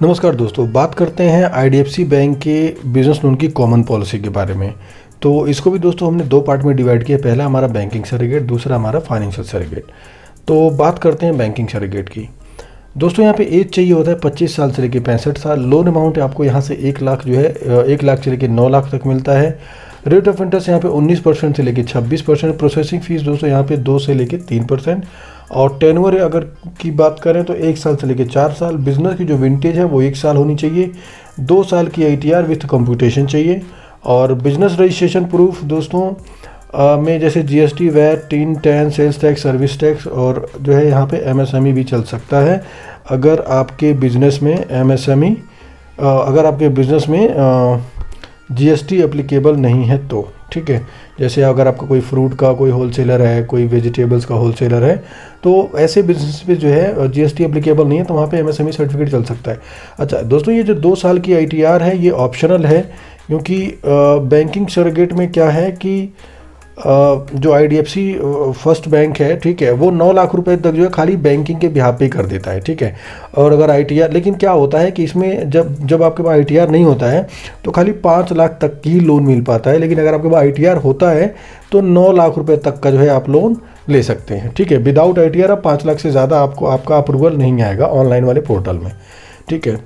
नमस्कार दोस्तों, बात करते हैं आईडीएफसी बैंक के बिजनेस लोन की कॉमन पॉलिसी के बारे में। तो इसको भी दोस्तों हमने दो पार्ट में डिवाइड किया। पहला हमारा बैंकिंग सरेगेट, दूसरा हमारा फाइनेंशियल सरेगेट। तो बात करते हैं बैंकिंग सरेगेट की। दोस्तों यहाँ पे एज चाहिए होता है 25 साल से लेकर 65 साल। लोन अमाउंट आपको यहाँ से 1 लाख जो है 1 लाख से लेकर 9 लाख तक मिलता है। रेट ऑफ इंटरेस्ट यहाँ पे 19% से लेकर 26%। प्रोसेसिंग फीस दोस्तों यहाँ पे 2 से लेकर 3%। और टेनवर अगर की बात करें तो 1 साल से लेकर 4 साल। बिजनेस की जो विंटेज है वो 1 साल होनी चाहिए। 2 साल की आईटीआर विथ कंप्यूटेशन चाहिए। और बिजनेस रजिस्ट्रेशन प्रूफ दोस्तों में जैसे GST, VAT, TIN, TAN, sales tax, service tax और जो है यहाँ पे एमएसएमई भी चल सकता है। अगर आपके बिजनेस में एमएसएमई अगर आपके बिजनेस में जीएसटी एप्लीकेबल नहीं है तो ठीक है। जैसे अगर आपका कोई फ्रूट का कोई होलसेलर है, कोई वेजिटेबल्स का होलसेलर है, तो ऐसे बिजनेस पे जो है जीएसटी एप्लीकेबल नहीं है तो वहाँ पे एमएसएमई सर्टिफिकेट चल सकता है। अच्छा दोस्तों, ये जो 2 साल की आईटीआर है ये ऑप्शनल है, क्योंकि बैंकिंग सरेगेट में क्या है कि जो आईडीएफसी फर्स्ट बैंक है, ठीक है, वो 9 लाख रुपए तक जो है खाली बैंकिंग के बिहाफ पे कर देता है, ठीक है। और अगर आईटीआर, लेकिन क्या होता है कि इसमें जब आपके पास आईटीआर नहीं होता है तो खाली 5 लाख तक की लोन मिल पाता है। लेकिन अगर आपके पास आईटीआर होता है तो 9 लाख रुपए तक का जो है आप लोन ले सकते हैं, ठीक है। विदाउट आईटीआर अब 5 लाख से ज़्यादा आपका अप्रूवल नहीं आएगा ऑनलाइन वाले पोर्टल में, ठीक है।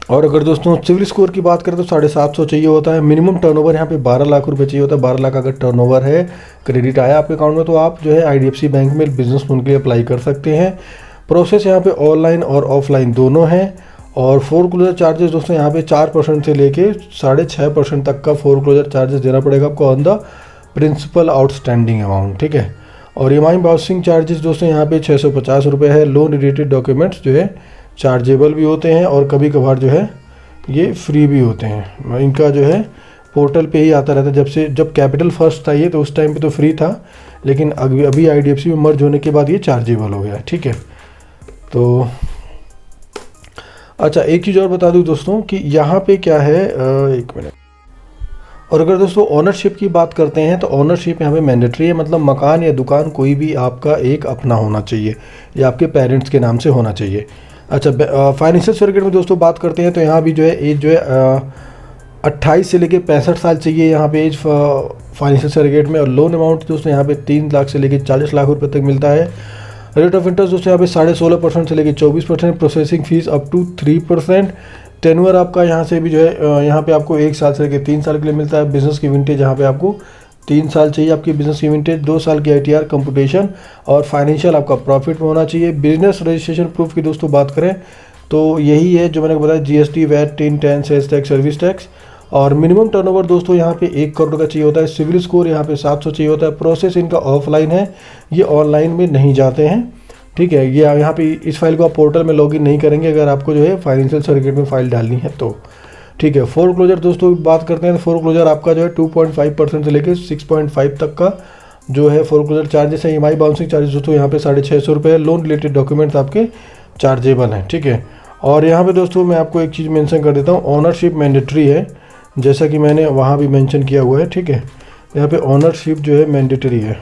और अगर दोस्तों सिविल स्कोर की बात करें तो 750 चाहिए होता है। मिनिमम टर्नओवर यहाँ पे 12 लाख रुपए चाहिए होता है। 12 लाख अगर टर्नओवर है, क्रेडिट आया आपके अकाउंट में, तो आप जो है आईडीएफसी बैंक में बिजनेस लोन के लिए अप्लाई कर सकते हैं। प्रोसेस यहाँ पे ऑनलाइन और ऑफलाइन दोनों हैं। और फोरक्लोजर चार्जेस दोस्तों यहाँ पे 4% से लेके 6.5% तक का फोरक्लोजर चार्जेस देना पड़ेगा आपको on the principal outstanding amount, ठीक है। और ईएमआई बाउंसिंग चार्जेस दोस्तों यहाँ पे 650 रुपये है। लोन रिलेटेड डॉक्यूमेंट्स जो है चार्जेबल भी होते हैं और कभी कभार जो है ये फ्री भी होते हैं। इनका जो है पोर्टल पे ही आता रहता है। जब कैपिटल फर्स्ट था ये, तो उस टाइम पे तो फ्री था, लेकिन अभी आईडीएफसी में मर्ज होने के बाद ये चार्जेबल हो गया, ठीक है। तो अच्छा, एक चीज़ और बता दूं दोस्तों कि यहाँ पे क्या है, एक मिनट। और अगर दोस्तों ओनरशिप की बात करते हैं तो ओनरशिप यहाँ पे मैंडेटरी है। मतलब मकान या दुकान कोई भी आपका एक अपना होना चाहिए या आपके पेरेंट्स के नाम से होना चाहिए। अच्छा, फाइनेंशियल सरेगेट में दोस्तों बात करते हैं तो यहाँ भी जो है एज जो है 28 से लेके 65 साल चाहिए यहाँ पे एज फाइनेंशियल सरेगेट में। और लोन अमाउंट दोस्तों यहाँ पे 3 लाख से लेके 40 लाख रुपए तक मिलता है। रेट ऑफ इंटरेस्ट दोस्तों यहाँ पे 16.5% से लेके 24%। Processing fee up to 3%। Tenure आपका यहाँ से भी जो है यहाँ पे आपको 1 साल से लेके 3 साल के लिए मिलता है। बिजनेस की विंटेज यहाँ पे आपको 3 साल चाहिए आपकी बिजनेस की विंटेज। 2 साल की आईटीआर कंप्यूटेशन और फाइनेंशियल आपका प्रॉफिट में होना चाहिए। बिजनेस रजिस्ट्रेशन प्रूफ की दोस्तों बात करें तो यही है जो मैंने बताया, GST, VAT, TIN, TAN, sales tax, service tax. और मिनिमम टर्नओवर दोस्तों यहाँ पे 1 करोड़ का चाहिए होता है। सिविल स्कोर यहाँ पे 700 चाहिए होता है। प्रोसेस इनका ऑफलाइन है, ये ऑनलाइन में नहीं जाते हैं, ठीक है। ये यहाँ पे इस फाइल को आप पोर्टल में लॉगिन नहीं करेंगे अगर आपको जो है फाइनेंशियल सरेगेट में फाइल डालनी है तो, ठीक है। फोरक्लोजर दोस्तों बात करते हैं तो फोरक्लोजर आपका जो है 2.5% से लेकर 6.5 तक का जो है फोरक्लोजर चार्जेस है। ईएमआई बाउंसिंग चार्जेस दोस्तों यहाँ पे 650 रुपये है। लोन रिलेटेड डॉक्यूमेंट्स आपके चार्जेबल हैं, ठीक है। और यहाँ पे दोस्तों मैं आपको एक चीज़ मेंशन कर देता हूँ, ओनरशिप मैंडेटरी है, जैसा कि मैंने वहाँ भी मेंशन किया हुआ है, ठीक है। यहाँ पे ओनरशिप जो है मैंडेटरी है।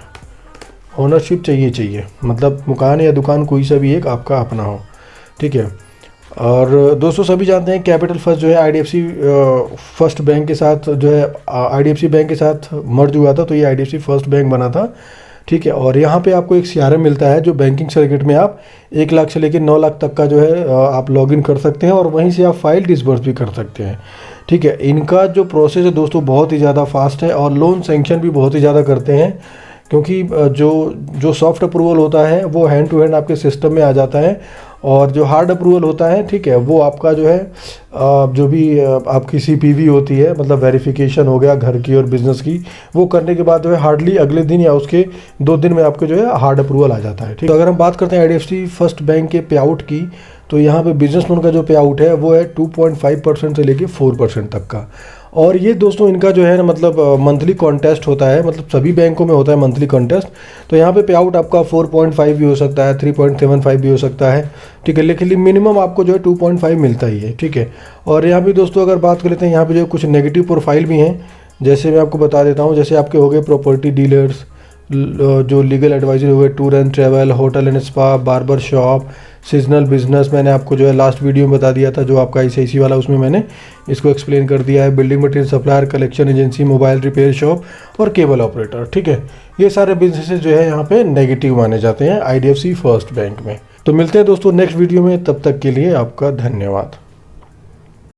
ओनरशिप चाहिए, मतलब मकान या दुकान कोई सा भी एक आपका अपना हो, ठीक है। और दोस्तों सभी जानते हैं कैपिटल फर्स्ट जो है आईडीएफसी फर्स्ट बैंक के साथ जो है आईडीएफसी बैंक के साथ मर्ज हुआ था, तो ये आईडीएफसी फर्स्ट बैंक बना था, ठीक है। और यहाँ पे आपको एक सीआरएम मिलता है जो बैंकिंग सरेगेट में आप 1 लाख से लेकर 9 लाख तक का जो है आप लॉगिन कर सकते हैं और वहीं से आप फाइल डिसबर्स भी कर सकते हैं, ठीक है। इनका जो प्रोसेस है दोस्तों बहुत ही ज़्यादा फास्ट है और लोन सेंक्शन भी बहुत ही ज़्यादा करते हैं, क्योंकि जो सॉफ्ट अप्रूवल होता है वो हैंड टू हैंड आपके सिस्टम में आ जाता है। और जो हार्ड अप्रूवल होता है, ठीक है, वो आपका जो है जो भी आपकी सीपीवी होती है, मतलब वेरिफिकेशन हो गया घर की और बिजनेस की, वो करने के बाद जो है हार्डली अगले दिन या उसके 2 दिन में आपको जो है हार्ड अप्रूवल आ जाता है, ठीक है। अगर हम बात करते हैं आईडीएफसी फर्स्ट बैंक के पे आउट की, तो यहाँ पे बिजनेस लोन का जो पे आउट है वो है 2.5% से लेके 4% तक का। और ये दोस्तों इनका जो है ना मतलब मंथली कॉन्टेस्ट होता है, मतलब सभी बैंकों में होता है मंथली कॉन्टेस्ट। तो यहाँ पे पे आउट आपका 4.5 भी हो सकता है, 3.75 भी हो सकता है, ठीक है, लेकिन मिनिमम आपको जो है 2.5 मिलता ही है, ठीक है। और यहाँ पे दोस्तों अगर बात कर लेते हैं, यहाँ पे जो कुछ नेगेटिव प्रोफाइल भी हैं, जैसे मैं आपको बता देता हूँ। जैसे आपके हो गए प्रॉपर्टी डीलर्स, जो लीगल एडवाइजर हो गए, tour and travel, hotel and spa, barber shop, seasonal business, मैंने आपको जो है लास्ट वीडियो में बता दिया था जो आपका ICICI वाला, उसमें मैंने इसको एक्सप्लेन कर दिया है। Building material supplier, collection agency, mobile repair shop और केबल ऑपरेटर, ठीक है। ये सारे बिजनेसेस जो है यहाँ पे नेगेटिव माने जाते हैं IDFC फर्स्ट बैंक में। तो मिलते हैं दोस्तों नेक्स्ट वीडियो में, तब तक के लिए आपका धन्यवाद।